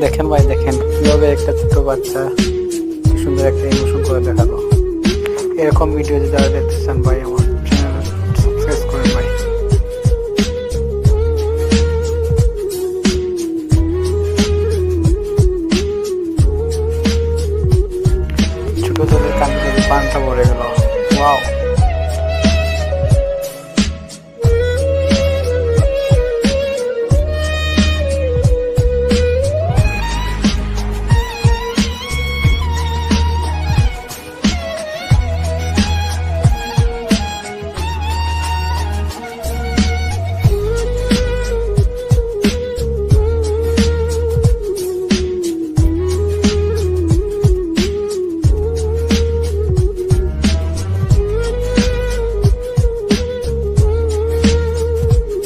দেখেন ভাই, দেখেন কিভাবে একটা ছোট বাচ্চা সুন্দর একটা ইমোশন করে দেখালো। এরকম ভিডিও যদি আরো দেখতে চান ভাই আমার